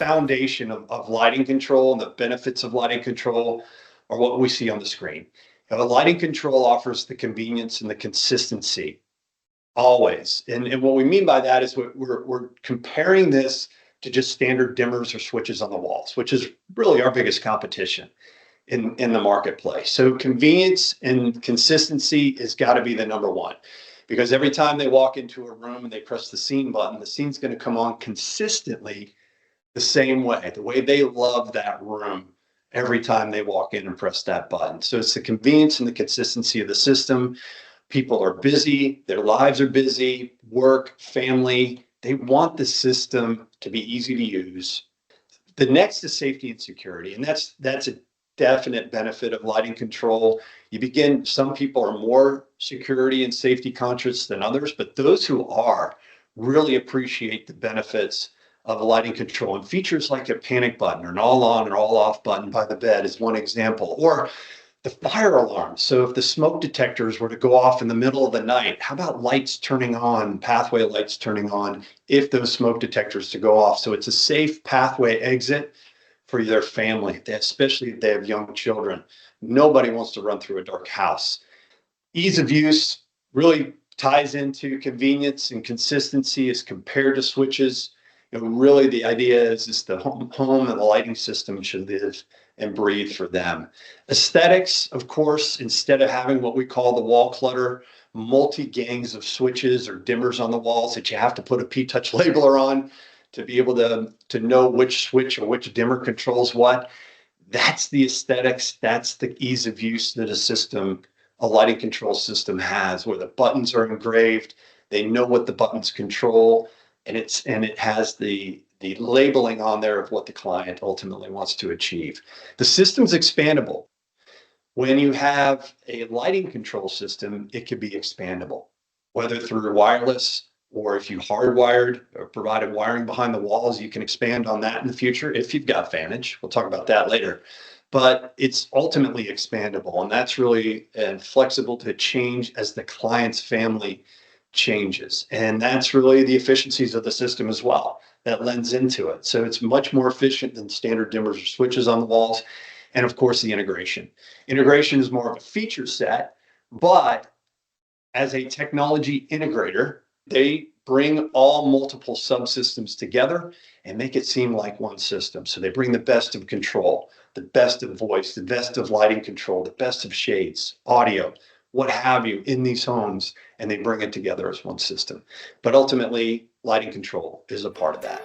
foundation of lighting control and the benefits of lighting control are what we see on the screen. Lighting control offers the convenience and the consistency always. And what we mean by that is we're comparing this to just standard dimmers or switches on the walls, which is really our biggest competition in the marketplace. So convenience and consistency has got to be the number one, because every time they walk into a room and they press the scene button, the scene's going to come on consistently the same way, the way they love that room every time they walk in and press that button. So it's the convenience and the consistency of the system. People are busy, their lives are busy, work, family. They want the system to be easy to use. The next is safety and security, and that's a definite benefit of lighting control. Some people are more security and safety conscious than others, but those who are really appreciate the benefits of lighting control. And features like a panic button or an all on or all off button by the bed is one example. Or the fire alarm. So if the smoke detectors were to go off in the middle of the night, how about lights turning on, pathway lights turning on if those smoke detectors to go off? So it's a safe pathway exit for their family, especially if they have young children. Nobody wants to run through a dark house. Ease of use really ties into convenience and consistency as compared to switches. Really the idea is the home and the lighting system should live and breathe for them. Aesthetics, of course, instead of having what we call the wall clutter, multi-gangs of switches or dimmers on the walls that you have to put a P-Touch labeler on to be able to know which switch or which dimmer controls what. That's the aesthetics. That's the ease of use that a lighting control system has, where the buttons are engraved. They know what the buttons control, and it has the labeling on there of what the client ultimately wants to achieve. The system's expandable. When you have a lighting control system, it can be expandable, whether through wireless or if you hardwired or provided wiring behind the walls, you can expand on that in the future if you've got Vantage. We'll talk about that later. But it's ultimately expandable, and that's really flexible to change as the client's family changes. And that's really the efficiencies of the system as well that lends into it. So it's much more efficient than standard dimmers or switches on the walls. And of course, the integration. Integration is more of a feature set, but as a technology integrator, they bring all multiple subsystems together and make it seem like one system. So they bring the best of control, the best of voice, the best of lighting control, the best of shades, audio, what have you, in these homes, and they bring it together as one system. But ultimately, lighting control is a part of that.